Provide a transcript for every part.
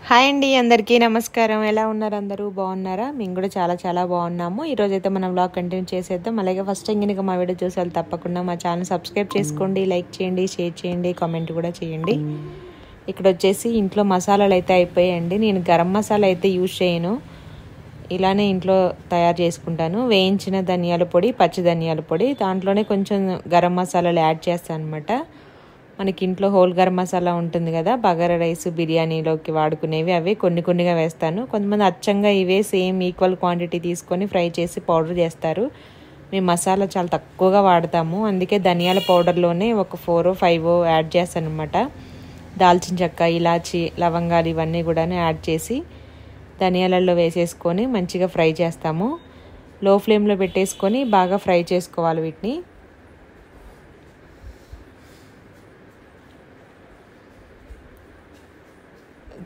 Hi అండి, అందరికీ నమస్కారం. ఎలా ఉన్నారు? అందరూ బాగున్నారా? మేము కూడా చాలా చాలా బాగున్నాము. ఈరోజు అయితే మనం వ్లాగ్ కంటిన్యూ చేసేద్దాం. అలాగే ఫస్ట్ టైం కనుక మా వీడియో చూసారు తప్పకుండా మా ఛానల్ సబ్స్క్రైబ్ చేసుకోండి, లైక్ చేయండి, షేర్ చేయండి, కామెంట్ కూడా చేయండి. ఇక్కడ వచ్చేసి ఇంట్లో మసాలాలు అయితే అయిపోయాయండి. నేను గరం మసాలా అయితే యూజ్ చేయను, ఇలానే ఇంట్లో తయారు చేసుకుంటాను. వేయించిన ధనియాల పొడి, పచ్చి ధనియాల పొడి, దాంట్లోనే కొంచెం గరం మసాలాలు యాడ్ చేస్తాను అనమాట. మనకి ఇంట్లో హోల్ గరం మసాలా ఉంటుంది కదా, బగారా రైస్ బిర్యానీలోకి వాడుకునేవి, అవే కొన్ని కొన్నిగా వేస్తాను. కొంతమంది అచ్చంగా ఇవే సేమ్ ఈక్వల్ క్వాంటిటీ తీసుకొని ఫ్రై చేసి పౌడర్ చేస్తారు. మేము మసాలా చాలా తక్కువగా వాడతాము, అందుకే ధనియాల పౌడర్లోనే ఒక 4 or 5 యాడ్ చేస్తాను అనమాట. దాల్చిన చెక్క, ఇలాచి, లవంగాలు ఇవన్నీ కూడా యాడ్ చేసి ధనియాలలో వేసేసుకొని మంచిగా ఫ్రై చేస్తాము. లో ఫ్లేమ్లో పెట్టేసుకొని బాగా ఫ్రై చేసుకోవాలి వీటిని.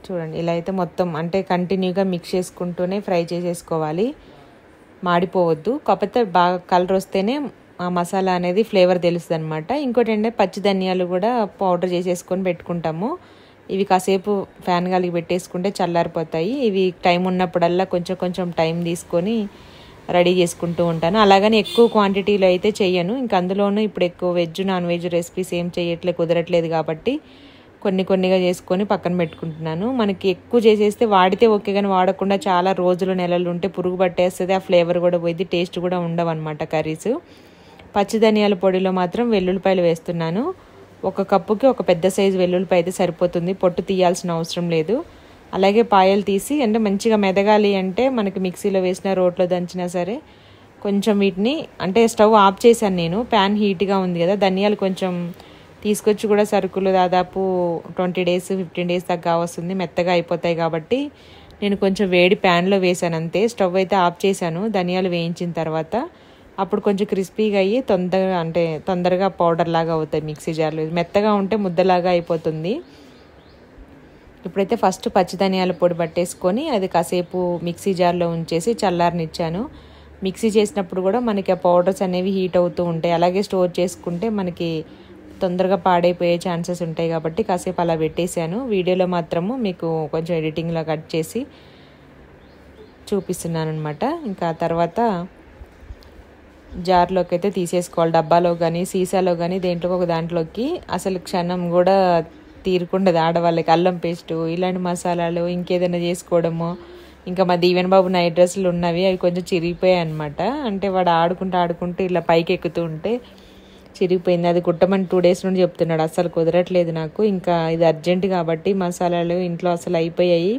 చూడండి, ఇలా అయితే మొత్తం అంటే కంటిన్యూగా మిక్స్ చేసుకుంటూనే ఫ్రై చేసేసుకోవాలి, మాడిపోవద్దు. కాకపోతే బాగా కలర్ వస్తేనే ఆ మసాలా అనేది ఫ్లేవర్ తెలుస్తుంది అనమాట. ఇంకోటి ఏంటంటే పచ్చి ధనియాలు కూడా పౌడర్ చేసేసుకొని పెట్టుకుంటాము. ఇవి కాసేపు ఫ్యాన్ గాలికి పెట్టేసుకుంటే చల్లారిపోతాయి. ఇవి టైం ఉన్నప్పుడల్లా కొంచెం కొంచెం టైం తీసుకొని రెడీ చేసుకుంటూ ఉంటాను. అలాగని ఎక్కువ క్వాంటిటీలో అయితే చెయ్యను. ఇంక అందులోనూ ఇప్పుడు ఎక్కువ వెజ్ నాన్ వెజ్ రెసిపీస్ ఏం కుదరట్లేదు కాబట్టి కొన్ని కొన్నిగా చేసుకొని పక్కన పెట్టుకుంటున్నాను. మనకి ఎక్కువ చేసేస్తే వాడితే ఓకే, కానీ వాడకుండా చాలా రోజులు నెలలు ఉంటే పురుగు పట్టేస్తుంది, ఆ ఫ్లేవర్ కూడా పోయింది, టేస్ట్ కూడా ఉండవు అనమాట కర్రీస్. పచ్చి ధనియాల పొడిలో మాత్రం వెల్లుల్లిపాయలు వేస్తున్నాను. ఒక కప్పుకి ఒక పెద్ద సైజు వెల్లుల్లిపాయ అయితే సరిపోతుంది, పొట్టు తీయాల్సిన అవసరం లేదు. అలాగే పాయలు తీసి, అంటే మంచిగా మెదగాలి అంటే మనకి మిక్సీలో వేసిన రోట్లో దంచినా సరే కొంచెం వీటిని, అంటే స్టవ్ ఆఫ్ చేశాను నేను, ప్యాన్ హీట్గా ఉంది కదా. ధనియాలు కొంచెం తీసుకొచ్చి కూడా సరుకులు దాదాపు 20 days 15 days దాకా వస్తుంది, మెత్తగా అయిపోతాయి కాబట్టి నేను కొంచెం వేడి ప్యాన్లో వేసాను అంతే. స్టవ్ అయితే ఆఫ్ చేశాను ధనియాలు వేయించిన తర్వాత. అప్పుడు కొంచెం క్రిస్పీగా అయ్యి తొందరగా పౌడర్ లాగా అవుతాయి మిక్సీ జార్లో. మెత్తగా ఉంటే ముద్దలాగా అయిపోతుంది. ఇప్పుడైతే ఫస్ట్ పచ్చి ధనియాల పొడి పట్టేసుకొని అది కాసేపు మిక్సీ జార్లో ఉంచేసి చల్లారనిచ్చాను. మిక్సీ చేసినప్పుడు కూడా మనకి ఆ పౌడర్స్ అనేవి హీట్ అవుతూ ఉంటాయి. అలాగే స్టోర్ చేసుకుంటే మనకి తొందరగా పాడైపోయే ఛాన్సెస్ ఉంటాయి కాబట్టి కాసేపు అలా పెట్టేశాను. వీడియోలో మాత్రము మీకు కొంచెం ఎడిటింగ్లో కట్ చేసి చూపిస్తున్నాను అనమాట. ఇంకా తర్వాత జార్లోకి అయితే తీసేసుకోవాలి, డబ్బాలో కానీ సీసాలో కానీ దేంట్లో ఒక దాంట్లోకి. అసలు క్షణం కూడా తీరుకుండదు ఆడవాళ్ళకి. అల్లం పేస్టు, ఇలాంటి మసాలాలు, ఇంకేదైనా చేసుకోవడము. ఇంకా మా దీవెన్ బాబు నైట్ డ్రెస్సులు ఉన్నవి, అవి కొంచెం చిరిగిపోయాయి అనమాట. అంటే వాడు ఆడుకుంటూ ఇలా పైకి ఎక్కుతూ ఉంటే చిరిగిపోయింది. అది కుట్టమని 2 days నుండి చెప్తున్నాడు, అసలు కుదరట్లేదు నాకు. ఇంకా ఇది అర్జెంట్ కాబట్టి మసాలాలు ఇంట్లో అసలు అయిపోయాయి,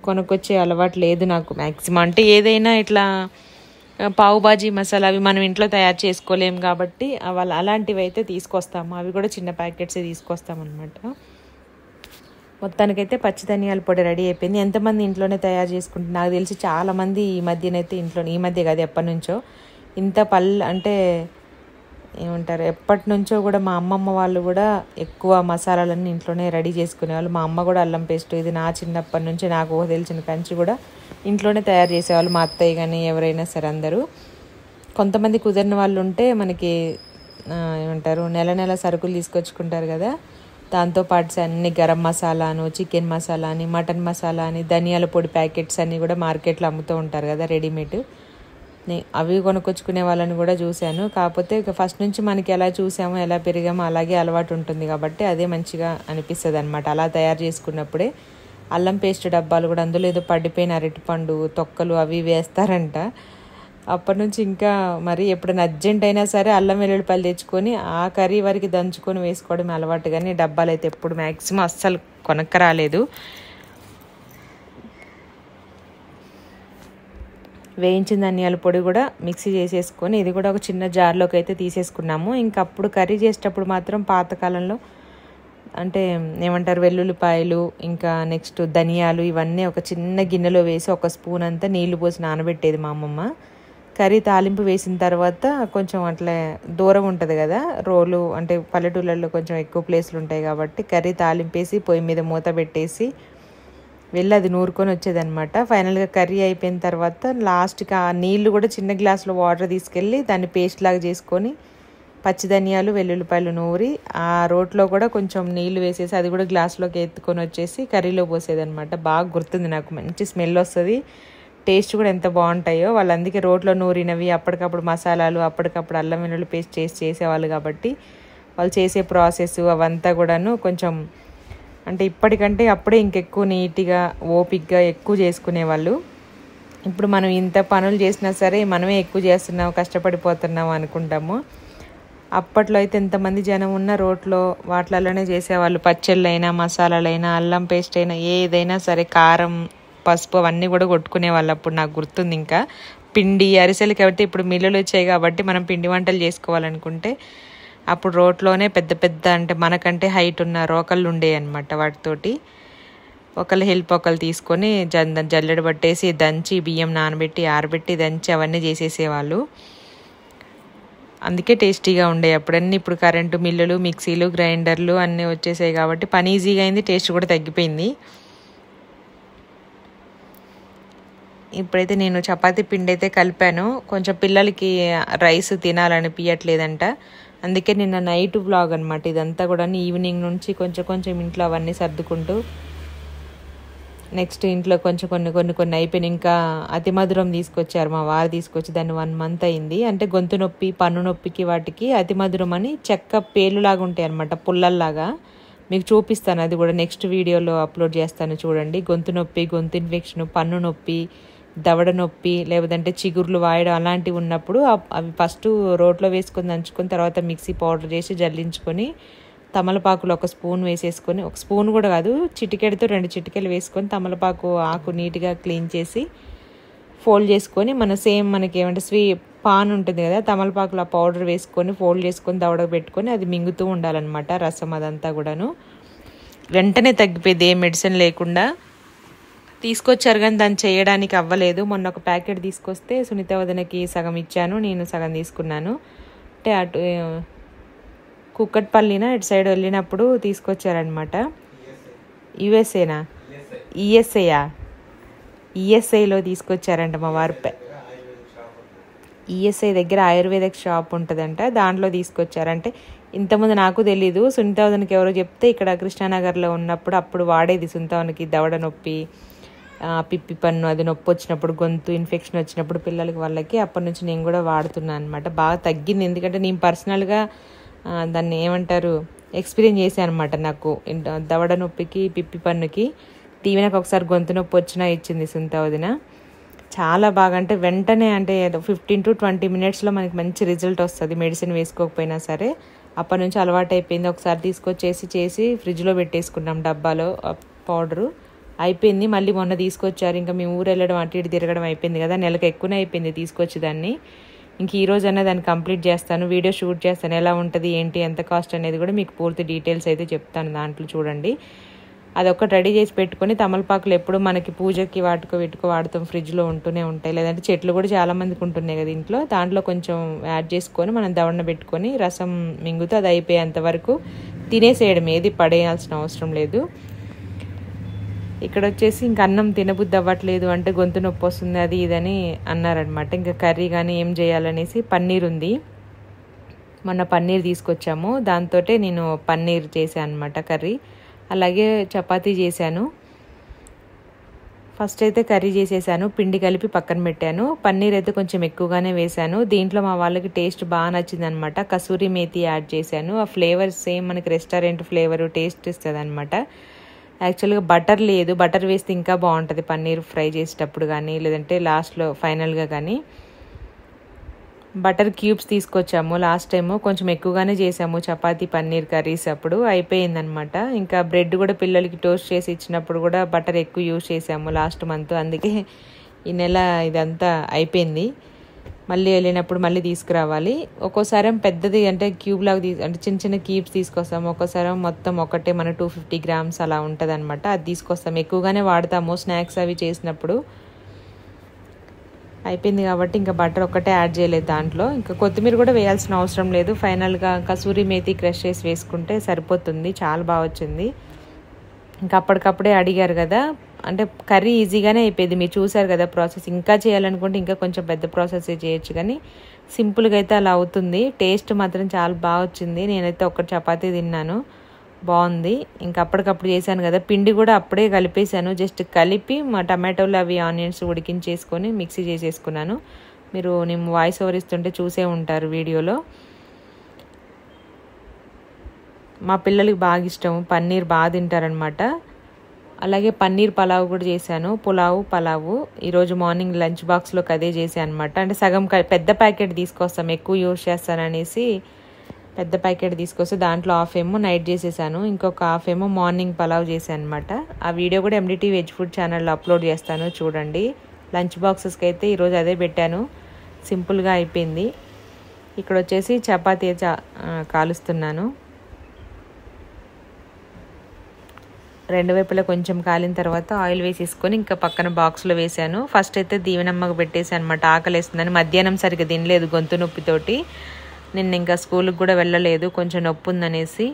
కొనుక్కొచ్చే అలవాటు లేదు నాకు మ్యాక్సిమం. అంటే ఏదైనా ఇట్లా పావు బాజీ మసాలా అవి మనం ఇంట్లో తయారు చేసుకోలేము కాబట్టి అలాంటివి అయితే తీసుకొస్తాము. అవి కూడా చిన్న ప్యాకెట్సే తీసుకొస్తామన్నమాట. మొత్తానికైతే పచ్చి ధనియాల పొడి రెడీ అయిపోయింది. ఎంతమంది ఇంట్లోనే తయారు చేసుకుంటారు? నాకు తెలిసి చాలామంది ఈ మధ్యనైతే ఈ మధ్య కాదు, ఎప్పటి నుంచో ఇంత అంటే ఏమంటారు, ఎప్పటి నుంచో కూడా మా అమ్మమ్మ వాళ్ళు కూడా ఎక్కువ మసాలాలన్నీ ఇంట్లోనే రెడీ చేసుకునేవాళ్ళు. మా అమ్మ కూడా అల్లం పేస్ట్, ఇది నా చిన్నప్పటి నుంచి నాకు తెలిసిన కంచి కూడా ఇంట్లోనే తయారు చేసేవాళ్ళు, మా అత్తయ్య కానీ ఎవరైనా సరే అందరూ. కొంతమంది కుదిరిన వాళ్ళు ఉంటే మనకి ఏమంటారు నెల సరుకులు తీసుకొచ్చుకుంటారు కదా, దాంతోపాటు అన్ని గరం మసాలాను, చికెన్ మసాలా అని, మటన్ మసాలా అని, ధనియాల పొడి ప్యాకెట్స్ అన్నీ కూడా మార్కెట్లో అమ్ముతూ ఉంటారు కదా రెడీమేడ్. అవి కొనుక్కొచ్చుకునే వాళ్ళని కూడా చూశాను. కాకపోతే ఇక ఫస్ట్ నుంచి మనకి ఎలా చూసామో ఎలా పెరిగామో అలాగే అలవాటు ఉంటుంది కాబట్టి అదే మంచిగా అనిపిస్తుంది అనమాట. అలా తయారు చేసుకున్నప్పుడే. అల్లం పేస్ట్ డబ్బాలు కూడా, అందులో ఏదో పడిపోయిన అరటిపండు తొక్కలు అవి వేస్తారంట. అప్పటి నుంచి ఇంకా మరి ఎప్పుడైనా అర్జెంట్ అయినా సరే అల్లం వెల్లుల్లిపాయలు తెచ్చుకొని ఆ కర్రీ వరకు దంచుకొని వేసుకోవడం అలవాటు, కానీ డబ్బాలు అయితే ఎప్పుడు మ్యాక్సిమం అస్సలు కొనక్క రాలేదు. వేయించిన ధనియాల పొడి కూడా మిక్సీ చేసేసుకొని ఇది కూడా ఒక చిన్న జార్లోకి అయితే తీసేసుకున్నాము. ఇంకా అప్పుడు కర్రీ చేసేటప్పుడు మాత్రం పాతకాలంలో అంటే ఏమంటారు, వెల్లుల్లిపాయలు ఇంకా నెక్స్ట్ ధనియాలు ఇవన్నీ ఒక చిన్న గిన్నెలో వేసి 1 స్పూన్ అంతా నీళ్లు పోసి నానబెట్టేది మా అమ్మమ్మ. కర్రీ తాలింపు వేసిన తర్వాత కొంచెం అట్లా దూరం ఉంటుంది కదా రోలు, అంటే పల్లెటూళ్ళల్లో కొంచెం ఎక్కువ ప్లేస్లు ఉంటాయి కాబట్టి కర్రీ తాలింపేసి పొయ్యి మీద మూత పెట్టేసి వెళ్ళి అది నూరుకొని వచ్చేదనమాట. ఫైనల్గా కర్రీ అయిపోయిన తర్వాత లాస్ట్కి ఆ నీళ్లు కూడా చిన్న గ్లాసులో వాటర్ తీసుకెళ్ళి దాన్ని పేస్ట్ లాగా చేసుకొని పచ్చి ధనియాలు వెల్లుల్లిపాయలు నూరి ఆ రోట్లో కూడా కొంచెం నీళ్లు వేసేసి అది కూడా గ్లాస్లోకి ఎత్తుకొని వచ్చేసి కర్రీలో పోసేదనమాట. బాగా గుర్తుంది నాకు, మంచి స్మెల్ వస్తుంది, టేస్ట్ కూడా ఎంత బాగుంటాయో. వాళ్ళు అందుకే రోట్లో నూరినవి అప్పటికప్పుడు మసాలాలు అప్పటికప్పుడు అల్లం వెల్లుల్లి పేస్ట్ చేసేవాళ్ళు కాబట్టి వాళ్ళు చేసే ప్రాసెస్ అవంతా కూడాను కొంచెం అంటే ఇప్పటికంటే అప్పుడే ఇంకెక్కువ నీట్గా ఓపిక్గా ఎక్కువ చేసుకునేవాళ్ళు. ఇప్పుడు మనం ఇంత పనులు చేసినా సరే మనమే ఎక్కువ చేస్తున్నాం, కష్టపడిపోతున్నాం అనుకుంటాము. అప్పట్లో అయితే ఎంతమంది జనం ఉన్న రోట్లో వాటిలలోనే చేసేవాళ్ళు. పచ్చళ్ళైనా మసాలాలైనా అల్లం పేస్ట్ అయినా ఏదైనా సరే, కారం పసుపు అవన్నీ కూడా కొట్టుకునేవాళ్ళు అప్పుడు. నాకు గుర్తుంది. ఇంకా పిండి అరిసెలకి అయితే ఇప్పుడు మిల్లులు వచ్చాయి కాబట్టి మనం పిండి వంటలు చేసుకోవాలనుకుంటే అప్పుడు రోట్లోనే పెద్ద పెద్ద అంటే మనకంటే హైట్ ఉన్న రోకళ్ళు ఉండేవి అనమాట. వాటితోటి ఒకళ్ళు హెల్ప్ ఒకళ్ళు తీసుకొని జల్లెడ పట్టేసి దంచి బియ్యం నానబెట్టి ఆరబెట్టి దంచి అవన్నీ చేసేసేవాళ్ళు. అందుకే టేస్టీగా ఉండే అప్పుడన్నీ. ఇప్పుడు కరెంటు మిల్లులు మిక్సీలు గ్రైండర్లు అన్నీ వచ్చేసాయి కాబట్టి పని ఈజీగా అయింది, టేస్ట్ కూడా తగ్గిపోయింది. ఇప్పుడైతే నేను చపాతీ పిండి అయితే కలిపాను. కొంచెం పిల్లలకి రైస్ తినాలనిపించట్లేదంట, అందుకే నిన్న నైట్ వ్లాగ్ అనమాట ఇదంతా కూడా. ఈవినింగ్ నుంచి కొంచెం కొంచెం ఇంట్లో అవన్నీ సర్దుకుంటూ నెక్స్ట్ ఇంట్లో కొంచెం కొన్ని అయిపోయినాయి. ఇంకా అతి మధురం తీసుకొచ్చారు మా వారు, తీసుకొచ్చి దాన్ని 1 month అయింది. అంటే గొంతు నొప్పి పన్ను నొప్పికి వాటికి అతి మధురం అని చెక్క పేలులాగా ఉంటాయి అనమాట, పుల్లల్లాగా. మీకు చూపిస్తాను, అది కూడా నెక్స్ట్ వీడియోలో అప్లోడ్ చేస్తాను చూడండి. గొంతు నొప్పి, గొంతు ఇన్ఫెక్షన్, పన్ను నొప్పి, దవడ నొప్పి, లేదంటే చిగుర్లు వాయడం అలాంటివి ఉన్నప్పుడు అవి ఫస్ట్ రోట్లో వేసుకొని దంచుకొని తర్వాత మిక్సీ పౌడర్ చేసి జల్లించుకొని తమలపాకులు 1 స్పూన్ వేసేసుకొని, 1 స్పూన్ కూడా కాదు చిటికెడితో 2 చిటికెలు వేసుకొని తమలపాకు ఆకు నీట్గా క్లీన్ చేసి ఫోల్డ్ చేసుకొని మనకి ఏమంటే పాన్ ఉంటుంది కదా, తమలపాకులు ఆ పౌడర్ వేసుకొని ఫోల్డ్ చేసుకొని దవడకు పెట్టుకొని అది మింగుతూ ఉండాలన్నమాట రసం. అదంతా కూడాను వెంటనే తగ్గిపోయింది, ఏ మెడిసిన్ లేకుండా. తీసుకొచ్చారు కానీ దాన్ని చేయడానికి అవ్వలేదు. మొన్న ఒక ప్యాకెట్ తీసుకొస్తే సునీత వదనకి సగం ఇచ్చాను, నేను సగం తీసుకున్నాను. అంటే అటు కుక్కట్పల్లిన ఇటు సైడ్ వెళ్ళినప్పుడు తీసుకొచ్చారనమాట. యుఎస్ఏనా ఈఎస్ఐలో తీసుకొచ్చారంట మా వారు. ఈఎస్ఐ దగ్గర ఆయుర్వేదిక్ షాప్ ఉంటుందంట, దాంట్లో తీసుకొచ్చారంటే. ఇంతకుముందు నాకు తెలీదు, సునీతవదనకి ఎవరో చెప్తే ఇక్కడ కృష్ణానగర్లో ఉన్నప్పుడు అప్పుడు వాడేది సునీతవదనకి దవడ నొప్పి, పిప్పి పన్ను అది నొప్పి వచ్చినప్పుడు, గొంతు ఇన్ఫెక్షన్ వచ్చినప్పుడు పిల్లలకి వాళ్ళకి అప్పటి నుంచి నేను కూడా వాడుతున్నాను అనమాట. బాగా తగ్గింది, ఎందుకంటే నేను పర్సనల్గా దాన్ని ఏమంటారు ఎక్స్పీరియన్స్ చేశాను అనమాట. నాకు దవడ నొప్పికి పిప్పి పన్నుకి దీవెనకు ఒకసారి గొంతు నొప్పి వచ్చినా ఇచ్చింది సునీతవదన. చాలా బాగా, అంటే వెంటనే అంటే 15 to 20 minutesలో మనకి మంచి రిజల్ట్ వస్తుంది మెడిసిన్ వేసుకోకపోయినా సరే. అప్పటి నుంచి అలవాటు అయిపోయింది. ఒకసారి తీసుకొచ్చేసి ఫ్రిడ్జ్లో పెట్టేసుకున్నాం డబ్బాలో పౌడరు. అయిపోయింది. మళ్ళీ మొన్న తీసుకొచ్చారు, ఇంకా మేము ఊరు వెళ్ళడం అటు ఇటు తిరగడం అయిపోయింది కదా, నెలకు ఎక్కువనే అయిపోయింది తీసుకొచ్చి దాన్ని. ఇంక ఈరోజు అన్న దాన్ని కంప్లీట్ చేస్తాను, వీడియో షూట్ చేస్తాను, ఎలా ఉంటుంది ఏంటి ఎంత కాస్ట్ అనేది కూడా మీకు పూర్తి డీటెయిల్స్ అయితే చెప్తాను దాంట్లో చూడండి. అదొకటి రెడీ చేసి పెట్టుకొని తమలపాకులు ఎప్పుడు మనకి పూజకి వీటికో వాడుతాం, ఫ్రిడ్జ్లో ఉంటూనే ఉంటాయి. లేదంటే చెట్లు కూడా చాలామందికి ఉంటున్నాయి కదా ఇంట్లో, దాంట్లో కొంచెం యాడ్ చేసుకొని మనం దవడన పెట్టుకొని రసం మింగుతూ అది అయిపోయేంత వరకు తినేసేయడం, ఏది పడేయాల్సిన అవసరం లేదు. ఇక్కడ వచ్చేసి ఇంక అన్నం తినబుద్ధి అవ్వట్లేదు అంటే గొంతు నొప్పి వస్తుంది అది ఇదని అన్నారనమాట. ఇంకా కర్రీ కానీ ఏం చేయాలనేసి పన్నీర్ ఉంది, మొన్న పన్నీర్ తీసుకొచ్చాము, దాంతో నేను పన్నీర్ చేశాను అనమాట కర్రీ. అలాగే చపాతీ చేశాను. ఫస్ట్ అయితే కర్రీ చేసేసాను, పిండి కలిపి పక్కన పెట్టాను. పన్నీర్ అయితే కొంచెం ఎక్కువగానే వేశాను. దీంట్లో మా వాళ్ళకి టేస్ట్ బాగా నచ్చింది అనమాట. కసూరి మేతి యాడ్ చేశాను, ఆ ఫ్లేవర్ సేమ్ మనకి రెస్టారెంట్ ఫ్లేవర్ టేస్ట్ ఇస్తుంది అనమాట. యాక్చువల్గా బటర్ లేదు, బటర్ వేస్తే ఇంకా బాగుంటుంది పన్నీర్ ఫ్రై చేసేటప్పుడు కానీ లేదంటే లాస్ట్లో ఫైనల్గా కానీ. బటర్ క్యూబ్స్ తీసుకొచ్చాము లాస్ట్ టైము, కొంచెం ఎక్కువగానే చేసాము చపాతీ పన్నీర్ కర్రీస్, అప్పుడు అయిపోయిందనమాట. ఇంకా బ్రెడ్ కూడా పిల్లలకి టోస్ట్ చేసి ఇచ్చినప్పుడు కూడా బటర్ ఎక్కువ యూజ్ చేసాము లాస్ట్ మంత్, అందుకే ఈ నెల ఇదంతా అయిపోయింది. మళ్ళీ వెళ్ళినప్పుడు మళ్ళీ తీసుకురావాలి. ఒక్కోసారి పెద్దది అంటే క్యూబ్ లాగా అంటే చిన్న చిన్న క్యూబ్స్ తీసుకొస్తాము, ఒక్కోసారి మొత్తం ఒకటే మన 250 grams అలా ఉంటుంది అనమాట, అది తీసుకొస్తాము. ఎక్కువగానే వాడతాము స్నాక్స్ అవి చేసినప్పుడు. అయిపోయింది కాబట్టి ఇంకా బటర్ ఒక్కటే యాడ్ చేయలేదు దాంట్లో, ఇంకా కొత్తిమీర కూడా వేయాల్సిన అవసరం లేదు. ఫైనల్గా కసూరి మేతి క్రష్ చేసి వేసుకుంటే సరిపోతుంది, చాలా బాగా వచ్చింది. ఇంకా అప్పటికప్పుడే అడిగారు కదా, అంటే కర్రీ ఈజీగానే అయిపోయింది, మీరు చూసారు కదా ప్రాసెస్. ఇంకా చేయాలనుకుంటే ఇంకా కొంచెం పెద్ద ప్రాసెస్ చేయొచ్చు, కానీ సింపుల్గా అయితే అలా అవుతుంది. టేస్ట్ మాత్రం చాలా బాగా వచ్చింది. నేనైతే ఒక్క చపాతీ తిన్నాను, బాగుంది. ఇంకా అప్పటికప్పుడు చేశాను కదా, పిండి కూడా అప్పుడే కలిపేశాను. జస్ట్ కలిపి మా టమాటోలు అవి ఆనియన్స్ ఉడికించేసుకొని మిక్సీ చేసేసుకున్నాను. మీరు నేను వాయిస్ ఓవర్ ఇస్తుంటే చూసే ఉంటారు వీడియోలో. మా పిల్లలకి బాగా ఇష్టం, పన్నీర్ బాగా తింటారనమాట. అలాగే పన్నీర్ పలావ్ కూడా చేశాను. పలావు ఈరోజు మార్నింగ్ లంచ్ బాక్స్లోకి అదే చేశాను అనమాట. అంటే సగం పెద్ద ప్యాకెట్ తీసుకొస్తాం, ఎక్కువ యూజ్ చేస్తాననేసి పెద్ద ప్యాకెట్ తీసుకొస్తే దాంట్లో హాఫ్ ఏమో నైట్ చేసేసాను, ఇంకొక హాఫ్ ఏమో మార్నింగ్ పలావ్ చేశాను అనమాట. ఆ వీడియో కూడా MDT వెజ్ ఫుడ్ ఛానల్లో అప్లోడ్ చేస్తాను, చూడండి. లంచ్ బాక్సెస్కి అయితే ఈరోజు అదే పెట్టాను, సింపుల్గా అయిపోయింది. ఇక్కడ వచ్చేసి చపాతీ కాలుస్తున్నాను. రెండు వైపులా కొంచెం కాలిన తర్వాత ఆయిల్ వేసేసుకొని ఇంకా పక్కన బాక్స్లో వేసాను. ఫస్ట్ అయితే దీవెనమ్మకు పెట్టేసాను అనమాట, ఆకలి వేస్తుందని. మధ్యాహ్నం సరిగ్గా తినలేదు గొంతు నొప్పితోటి. నిన్న ఇంకా స్కూల్కి కూడా వెళ్ళలేదు, కొంచెం నొప్పి ఉందనేసి.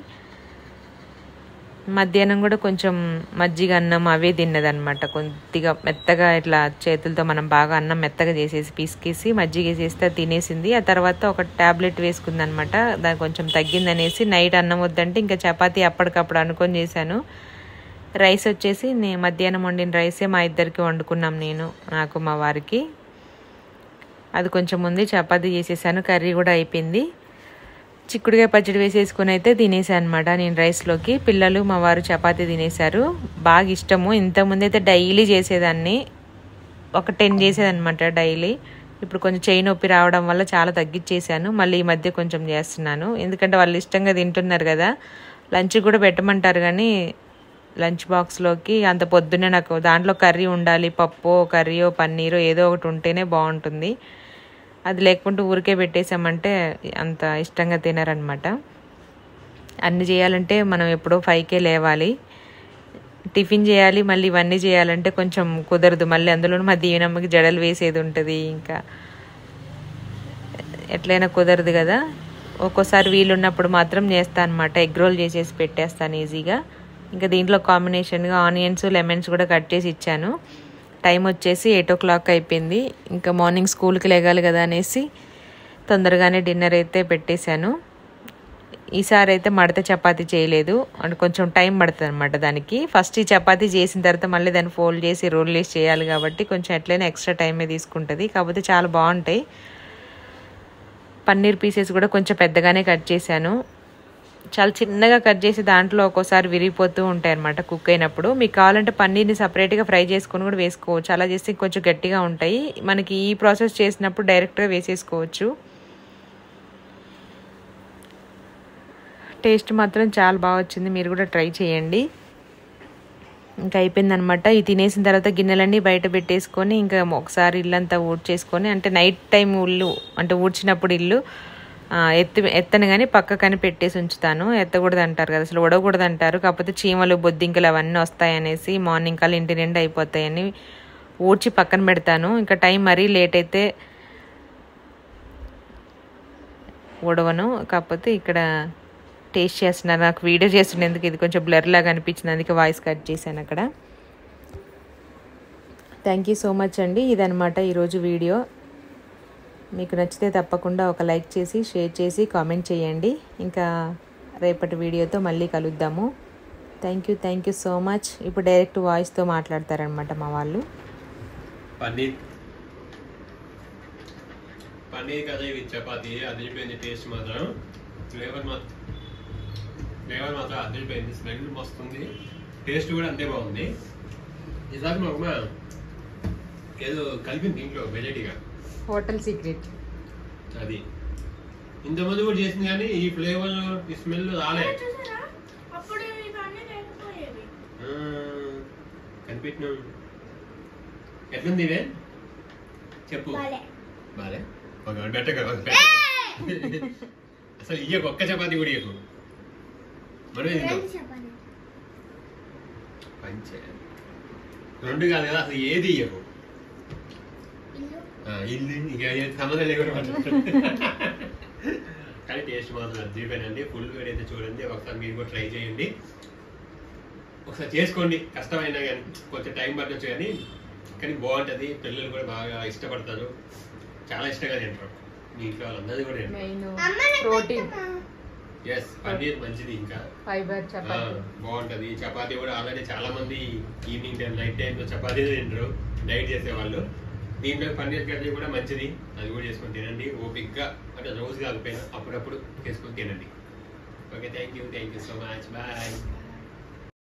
మధ్యాహ్నం కూడా కొంచెం మజ్జిగ అన్నం అవే తిన్నదనమాట. కొద్దిగా మెత్తగా ఇట్లా చేతులతో మనం బాగా అన్నం మెత్తగా చేసేసి పిసికేసి మజ్జిగ వేసేస్తే తినేసింది. ఆ తర్వాత ఒక ట్యాబ్లెట్ వేసుకుందనమాట, దానికి కొంచెం తగ్గిందనేసి. నైట్ అన్నం వద్దంటే ఇంకా చపాతీ అప్పటికప్పుడు అనుకొని చేశాను. రైస్ వచ్చేసి మధ్యాహ్నం వండిన రైసే మా ఇద్దరికి వండుకున్నాం, నేను, నాకు, మా వారికి. అది కొంచెం ఉంది, చపాతీ చేసేసాను. కర్రీ కూడా అయిపోయింది. చిక్కుడుకాయ పచ్చడి వేసేసుకుని అయితే తినేసాను అనమాట నేను రైస్లోకి. పిల్లలు మా వారు చపాతీ తినేశారు, బాగా ఇష్టము. ఇంతకుముందు అయితే డైలీ చేసేదాన్ని, ఒక 10 చేసేదనమాట డైలీ. ఇప్పుడు కొంచెం చెయ్యి నొప్పి రావడం వల్ల చాలా తగ్గించేసాను. మళ్ళీ ఈ మధ్య కొంచెం చేస్తున్నాను, ఎందుకంటే వాళ్ళు ఇష్టంగా తింటున్నారు కదా. లంచ్ కూడా పెట్టమంటారు కానీ లంచ్ బాక్స్లోకి అంత పొద్దున్నే నాకు దాంట్లో కర్రీ ఉండాలి, పప్పు కర్రీయో పన్నీరో ఏదో ఒకటి ఉంటేనే బాగుంటుంది. అది లేకుంటే ఊరికే పెట్టేసామంటే అంత ఇష్టంగా తినరనమాట. అన్నీ చేయాలంటే మనం ఎప్పుడో 5కే లేవాలి, టిఫిన్ చేయాలి, మళ్ళీ ఇవన్నీ చేయాలంటే కొంచెం కుదరదు. మళ్ళీ అందులో మా దీవెనమ్మకి జడలు వేసేది ఉంటుంది, ఇంకా ఎట్లయినా కుదరదు కదా. ఒక్కోసారి వీలున్నప్పుడు మాత్రం చేస్తాను అనమాట, ఎగ్ రోల్ చేసేసి పెట్టేస్తాను ఈజీగా. ఇంకా దీంట్లో కాంబినేషన్గా ఆనియన్స్ లెమన్స్ కూడా కట్ చేసి ఇచ్చాను. టైం వచ్చేసి 8 o'clock అయిపోయింది. ఇంకా మార్నింగ్ స్కూల్కి లేగాలి కదా అనేసి తొందరగానే డిన్నర్ అయితే పెట్టేశాను. ఈసారి అయితే మడత చపాతీ చేయలేదు, అంటే కొంచెం టైం పడుతుంది అనమాట దానికి. ఫస్ట్ ఈ చపాతీ చేసిన తర్వాత మళ్ళీ దాన్ని ఫోల్డ్ చేసి రోల్ వేసి చేయాలి కాబట్టి కొంచెం ఎట్లయినా ఎక్స్ట్రా టైమే తీసుకుంటుంది. కాకపోతే చాలా బాగుంటాయి. పన్నీర్ పీసెస్ కూడా కొంచెం పెద్దగానే కట్ చేశాను, చాలా చిన్నగా కట్ చేసి దాంట్లో ఒక్కోసారి విరిగిపోతూ ఉంటాయి అన్నమాట కుక్ అయినప్పుడు. మీకు కావాలంటే పన్నీర్ని సపరేట్గా ఫ్రై చేసుకొని కూడా వేసుకోవచ్చు, అలా చేస్తే కొంచెం గట్టిగా ఉంటాయి. మనకి ఈ ప్రాసెస్ చేసినప్పుడు డైరెక్ట్గా వేసేసుకోవచ్చు. టేస్ట్ మాత్రం చాలా బాగా వచ్చింది, మీరు కూడా ట్రై చేయండి. ఇంకా అయిపోయిందనమాట. ఇది తినేసిన తర్వాత గిన్నెలన్నీ బయట పెట్టేసుకొని ఇంకా ఒకసారి ఇల్లంతా ఊడ్చేసుకొని, అంటే నైట్ టైం ఇల్లు అంటే ఊడ్చినప్పుడు ఇల్లు ఎత్తను కానీ పక్కకని పెట్టేసి ఉంచుతాను. ఎత్తకూడదు అంటారు కదా, అసలు ఉడకూడదు అంటారు. కాకపోతే చీమలు బొద్దింకలు అవన్నీ వస్తాయనేసి మార్నింగ్ కల్లా ఇంటి నిండా అయిపోతాయని ఊడ్చి పక్కన పెడతాను. ఇంకా టైం మరీ లేట్ అయితే ఉడవను. కాకపోతే ఇక్కడ టేస్ట్ చేస్తున్నారు, నాకు వీడియో చేస్తున్నందుకు ఇది కొంచెం బ్లర్ లాగా అనిపించింది, అందుకే వాయిస్ కట్ చేశాను అక్కడ. థ్యాంక్ యూ సో మచ్ అండి. ఇదనమాట ఈరోజు వీడియో. మీకు నచ్చితే తప్పకుండా ఒక లైక్ చేసి షేర్ చేసి కామెంట్ చేయండి. ఇంకా రేపటి వీడియోతో మళ్ళీ కలుద్దాము. Thank you so much. ఇప్పుడు డైరెక్ట్ వాయిస్తో మాట్లాడతారనమాట మా వాళ్ళు. పన్నీర్ కదా ఇది చపాతీ అదిరిపోయింది, టేస్ట్ మాత్రం ఫ్లేవర్ మాత్రం అదిరిపోయింది, స్మెల్ మస్తుంది, టేస్ట్ కూడా అంతే బాగుంది. ఈసారి మా అమ్మ ఏదో కలిపింది దీంట్లో వెరైటీగా, హోటల్ సీక్రెట్ అది. ఇంతకుముందు కూడా చేసింది కానీ ఈ ఫ్లేవర్ ఈ స్మెల్ రాలే. కనిపెట్టినాం. ఎట్లుంది ఇవే చెప్పు. బాలే అసలు ఇయ్యకు, ఒక్క చపాతి కూడా ఇయ్యకు. మనమే తింటాం. పంచే 2 కాదు కదా, అసలు ఏది ఇయ్యకు. ఇల్లు ఇక సంబంధం లేకుండా కానీ టేస్ట్ మాత్రం అదిరిపోయినండి. ఫుల్ వీడియో అయితే చూడండి, ఒకసారి మీరు కూడా ట్రై చేయండి, ఒకసారి చేసుకోండి. కష్టమైనా కానీ కొంచెం టైం పట్టవచ్చు కానీ బాగుంటుంది. పిల్లలు కూడా బాగా ఇష్టపడతారు, చాలా ఇష్టంగా తింటారు. మీ ఇంట్లో వాళ్ళందరిది కూడా మెయిన్ ప్రోటీన్. ఎస్, పన్నీర్ మంచిది, ఇంకా ఫైబర్, చపాతీ బాగుంటది. చపాతీ కూడా ఆల్రెడీ చాలా మంది ఈవినింగ్ టైం నైట్ టైంలో చపాతీ తింటారు డైట్ చేసేవాళ్ళు. దీంట్లో పన్నీర్ కర్రీ కూడా మంచిది, అది కూడా చేసుకొని తినండి ఓపిక్గా, అంటే రోజు కాకపోయినా అప్పుడప్పుడు చేసుకొని తినండి. Okay, thank you so much, bye.